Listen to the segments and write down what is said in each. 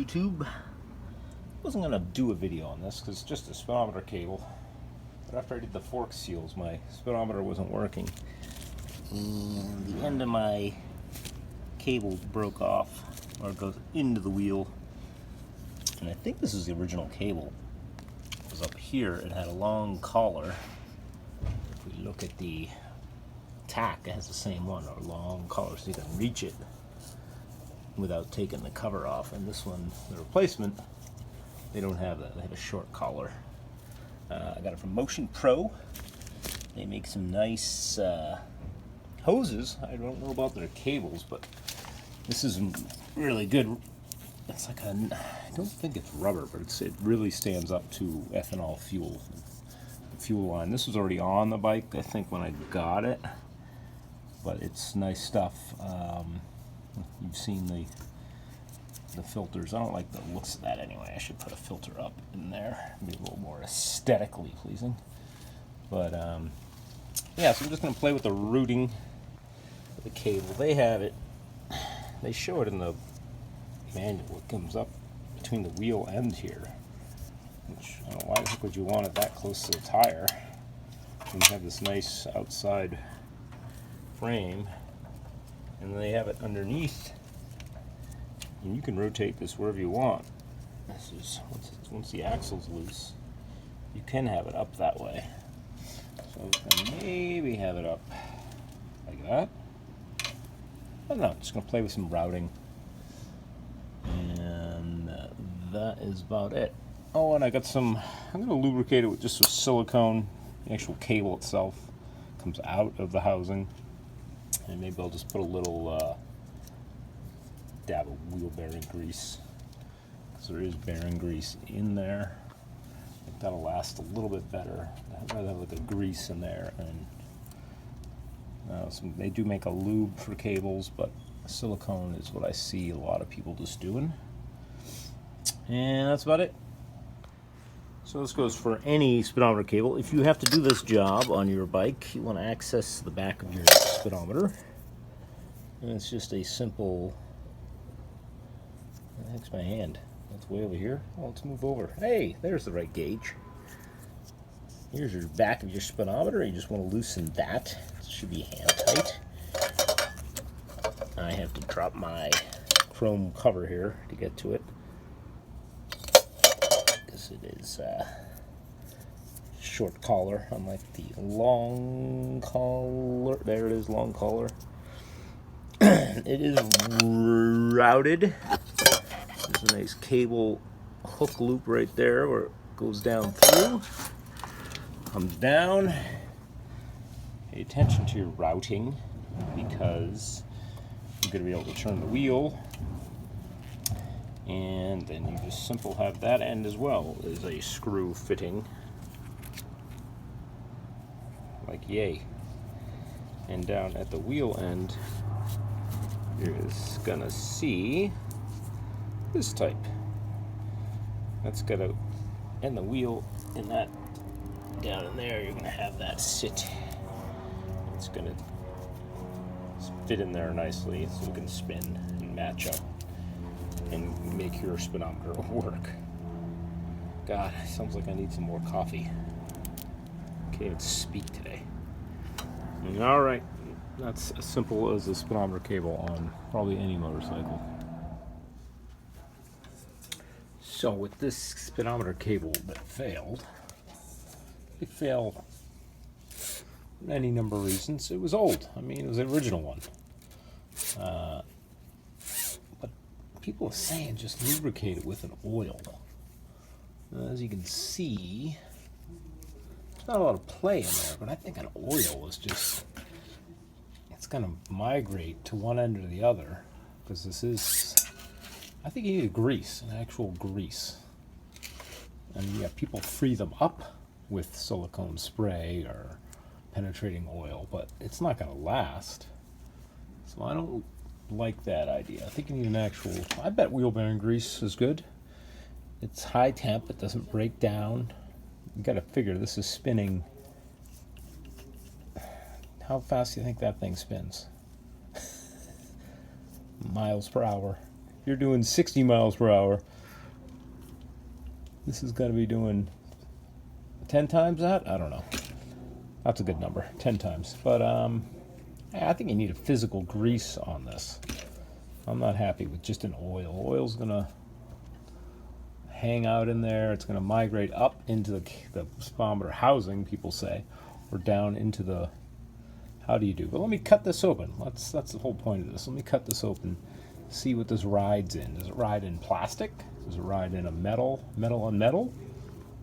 YouTube. Wasn't gonna do a video on this because it's just a speedometer cable. But after I did the fork seals, my speedometer wasn't working. And the end of my cable broke off, or it goes into the wheel. And I think this is the original cable. Because up here it had a long collar. If we look at the tack, it has the same one, a long collar, so you can reach it without taking the cover off. And this one, the replacement, they don't have that. They have a short collar. I got it from Motion Pro. They make some nice hoses. I don't know about their cables, but this is really good. It's like I don't think it's rubber, but it really stands up to ethanol fuel line. This was already on the bike, I think, when I got it, but it's nice stuff. You've seen the filters. I don't like the looks of that anyway. I should put a filter up in there, be a little more aesthetically pleasing. But yeah, so I'm just going to play with the routing of the cable. They have it. They show it in the manual. It comes up between the wheel end here, which I don't know, why the heck would you want it that close to the tire? And you have this nice outside frame, and then they have it underneath, and you can rotate this wherever you want. This is once the axle's loose, you can have it up that way. So I can maybe have it up like that. I don't know, I'm just going to play with some routing. And that is about it. Oh, and I got some, I'm going to lubricate it with just some silicone. The actual cable itself comes out of the housing. And maybe I'll just put a little dab of wheel bearing grease, because there is bearing grease in there. I think that'll last a little bit better. I'd rather have the grease in there. And they do make a lube for cables, but silicone is what I see a lot of people just doing. And that's about it. So this goes for any speedometer cable. If you have to do this job on your bike, you want to access the back of your speedometer. And it's just a simple... Where the heck's my hand? That's way over here. Oh, let's move over. Hey, there's the right gauge. Here's your back of your speedometer. You just want to loosen that. It should be hand tight. I have to drop my chrome cover here to get to it, because it is short collar, unlike the long collar. There it is, long collar. It is routed. There's a nice cable hook loop right there where it goes down through, comes down. Pay attention to your routing, because you're going to be able to turn the wheel, and then you just simply have that end as well as a screw fitting, like yay. And down at the wheel end, you're going to see this type. That's got to end the wheel in that, down in there. You're going to have that sit. It's going to fit in there nicely so you can spin and match up and make your speedometer work. God, it sounds like I need some more coffee. Can't even speak today. Alright, that's as simple as a speedometer cable on probably any motorcycle. So with this speedometer cable that failed, it failed for any number of reasons. It was old. I mean, it was the original one. But people are saying just lubricate it with an oil. As you can see, there's not a lot of play in there, but I think an oil is just, it's going to migrate to one end or the other, because this is, I think you need a grease, an actual grease. And yeah, people free them up with silicone spray or penetrating oil, but it's not going to last. So I don't like that idea. I think you need an actual, I bet wheel bearing grease is good. It's high temp, it doesn't break down. You got to figure this is spinning. How fast do you think that thing spins? Miles per hour. you're doing 60 miles per hour, this is going to be doing 10 times that? I don't know. That's a good number, 10 times. But I think you need a physical grease on this. I'm not happy with just an oil. Oil's going to hang out in there. It's going to migrate up into the speedometer housing, people say, or down into the... How do you do? But let me cut this open. That's the whole point of this. Let me cut this open, see what this rides in. Does it ride in plastic? Does it ride in a metal on metal?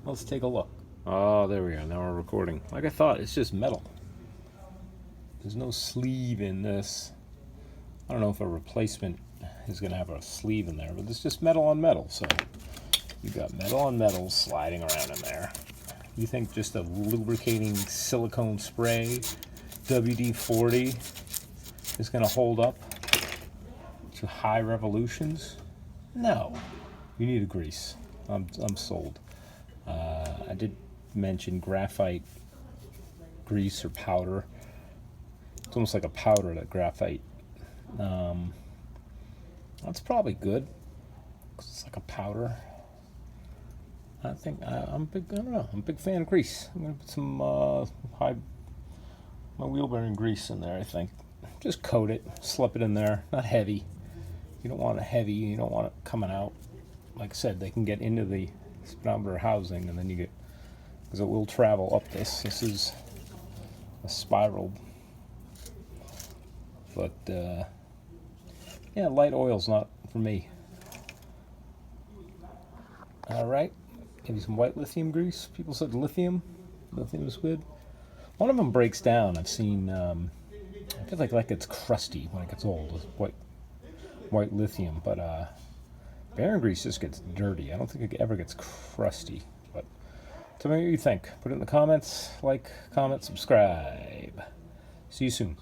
Let's take a look. Oh, there we are. Now we're recording. Like I thought, it's just metal. There's no sleeve in this. I don't know if a replacement is going to have a sleeve in there, but it's just metal on metal. So you've got metal on metal sliding around in there. You think just a lubricating silicone spray, WD-40, is going to hold up to high revolutions? No. You need a grease. I'm sold. I did mention graphite grease or powder. It's almost like a powder, that graphite. That's probably good. 'Cause it's like a powder. I think I'm big. I don't know. I'm a big fan of grease. I'm gonna put some my wheel bearing grease in there. I think just coat it, slip it in there. Not heavy. You don't want it heavy. You don't want it coming out. Like I said, they can get into the speedometer housing, and then you get, because it will travel up this. This is a spiral. But yeah, light oil's not for me. All right, maybe some white lithium grease. People said lithium is good. One of them breaks down. I've seen. I feel like it's crusty when it gets old. With white lithium, but bearing grease just gets dirty. I don't think it ever gets crusty. But tell me what you think. Put it in the comments. Like, comment, subscribe. See you soon.